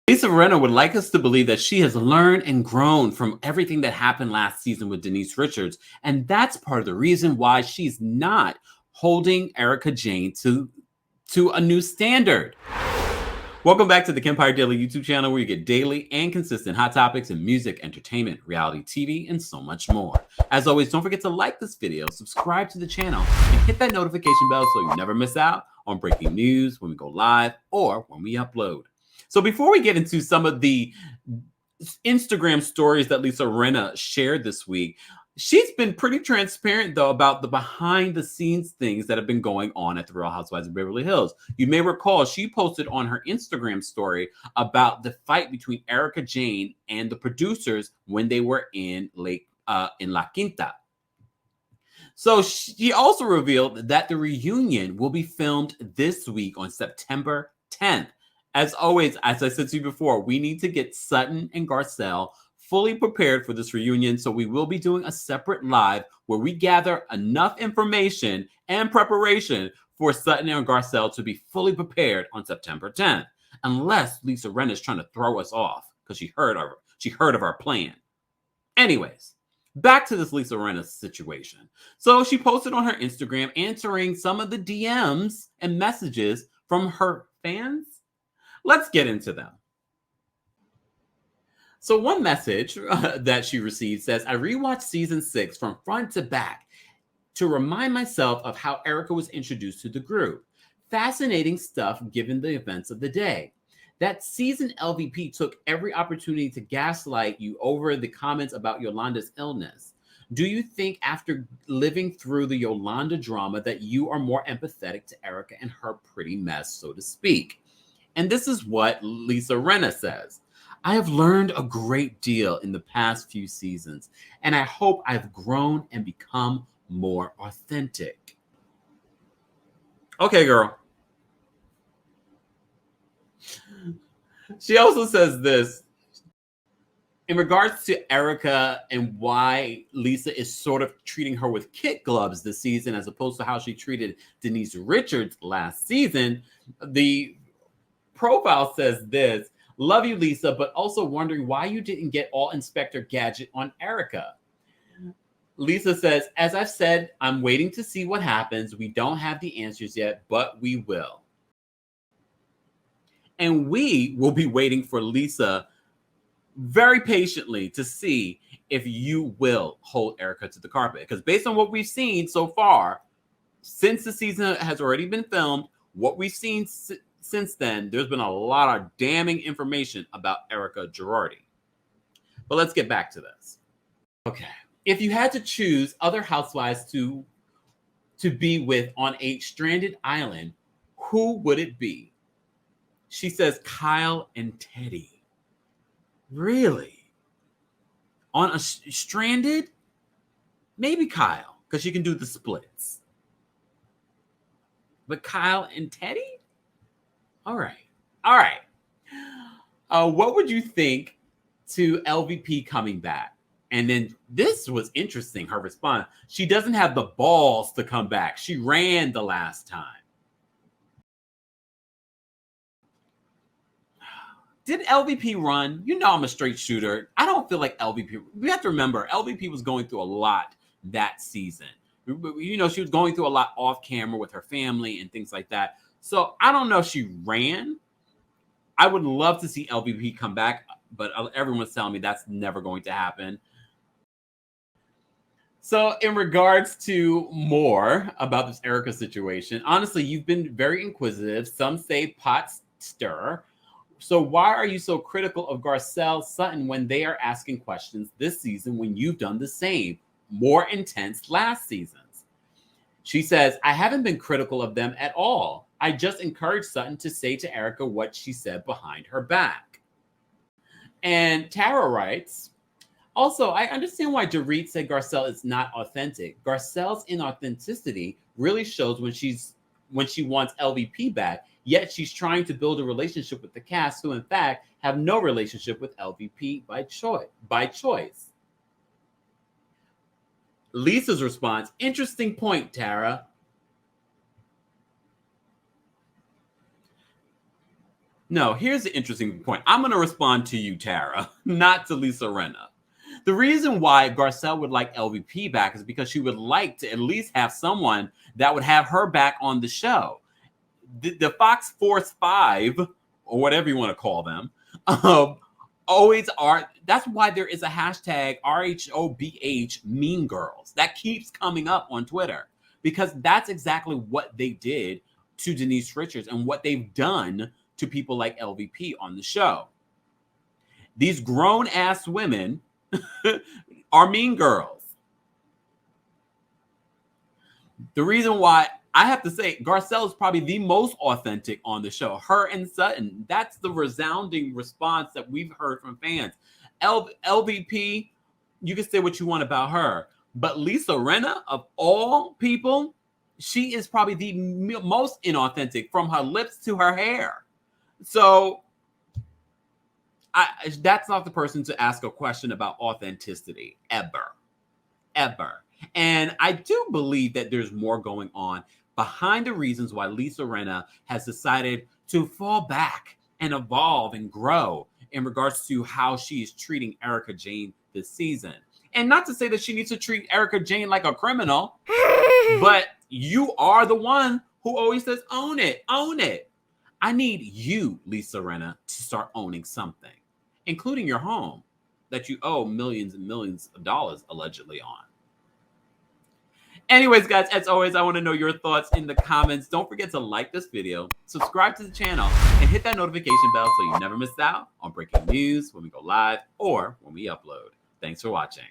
Lisa Rinna would like us to believe that she has learned and grown from everything that happened last season with Denise Richards, and that's part of the reason why she's not holding Erika Jayne to a new standard. Welcome back to the Kempire Daily YouTube channel, where you get daily and consistent hot topics in music, entertainment, reality TV, and so much more. As always, don't forget to like this video, subscribe to the channel, and hit that notification bell so you never miss out on breaking news when we go live or when we upload. So before we get into some of the Instagram stories that Lisa Rinna shared this week, she's been pretty transparent, though, about the behind-the-scenes things that have been going on at the Real Housewives of Beverly Hills. You may recall she posted on her Instagram story about the fight between Erika Jayne and the producers when they were in La Quinta. So she also revealed that the reunion will be filmed this week on September 10th. As always, as I said to you before, we need to get Sutton and Garcelle fully prepared for this reunion. So we will be doing a separate live where we gather enough information and preparation for Sutton and Garcelle to be fully prepared on September 10th. Unless Lisa Rinna is trying to throw us off because she heard of our plan. Anyways, back to this Lisa Rinna situation. So she posted on her Instagram answering some of the DMs and messages from her fans. Let's get into them. So one message that she received says, I rewatched season 6 from front to back to remind myself of how Erika was introduced to the group. Fascinating stuff given the events of the day. That season LVP took every opportunity to gaslight you over the comments about Yolanda's illness. Do you think after living through the Yolanda drama that you are more empathetic to Erika and her pretty mess, so to speak? And this is what Lisa Rinna says. I have learned a great deal in the past few seasons, and I hope I've grown and become more authentic. Okay, girl. She also says this in regards to Erika and why Lisa is sort of treating her with kid gloves this season as opposed to how she treated Denise Richards last season. The profile says this: love you, Lisa, but also wondering why you didn't get all Inspector Gadget on Erika. Lisa says, as I've said, I'm waiting to see what happens. We don't have the answers yet, but we will. And we will be waiting for Lisa very patiently to see if you will hold Erika to the carpet. Because based on what we've seen so far, since the season has already been filmed, what we've seen since then, there's been a lot of damning information about Erika Girardi. But let's get back to this. Okay. If you had to choose other housewives to be with on a stranded island, who would it be? She says Kyle and Teddy. Really? On a stranded? Maybe Kyle, because she can do the splits. But Kyle and Teddy? All right. What would you think to LVP coming back? And then this was interesting, her response. She doesn't have the balls to come back. She ran the last time. Did LVP run? You know I'm a straight shooter. I don't feel like LVP. We have to remember, LVP was going through a lot that season. You know, she was going through a lot off camera with her family and things like that. So I don't know if she ran. I would love to see LVP come back, but everyone's telling me that's never going to happen. So in regards to more about this Erika situation, honestly, you've been very inquisitive. Some say pot stir. So why are you so critical of Garcelle Sutton when they are asking questions this season when you've done the same, more intense last seasons? She says, I haven't been critical of them at all. I just encouraged Sutton to say to Erika what she said behind her back. And Tara writes, also, I understand why Dorit said Garcelle is not authentic. Garcelle's inauthenticity really shows when she wants LVP back, yet she's trying to build a relationship with the cast who, in fact, have no relationship with LVP by choice. Lisa's response, interesting point, Tara. No, here's the interesting point. I'm going to respond to you, Tara, not to Lisa Rinna. The reason why Garcelle would like LVP back is because she would like to at least have someone that would have her back on the show. The Fox Force 5, or whatever you want to call them, always are. That's why there is a hashtag RHOBH Mean Girls that keeps coming up on Twitter, because that's exactly what they did to Denise Richards and what they've done to people like LVP on the show. These grown-ass women are mean girls. The reason why I have to say Garcelle is probably the most authentic on the show. Her and Sutton, that's the resounding response that we've heard from fans. LVP, you can say what you want about her, but Lisa Rinna, of all people, she is probably the most inauthentic from her lips to her hair. So that's not the person to ask a question about authenticity ever. And I do believe that there's more going on behind the reasons why Lisa Rinna has decided to fall back and evolve and grow in regards to how she is treating Erika Jayne this season. And not to say that she needs to treat Erika Jayne like a criminal, but you are the one who always says, own it, own it. I need you, Lisa Rinna, to start owning something, including your home that you owe millions and millions of dollars allegedly on. Anyways, guys, as always, I want to know your thoughts in the comments. Don't forget to like this video, subscribe to the channel, and hit that notification bell so you never miss out on breaking news when we go live or when we upload. Thanks for watching.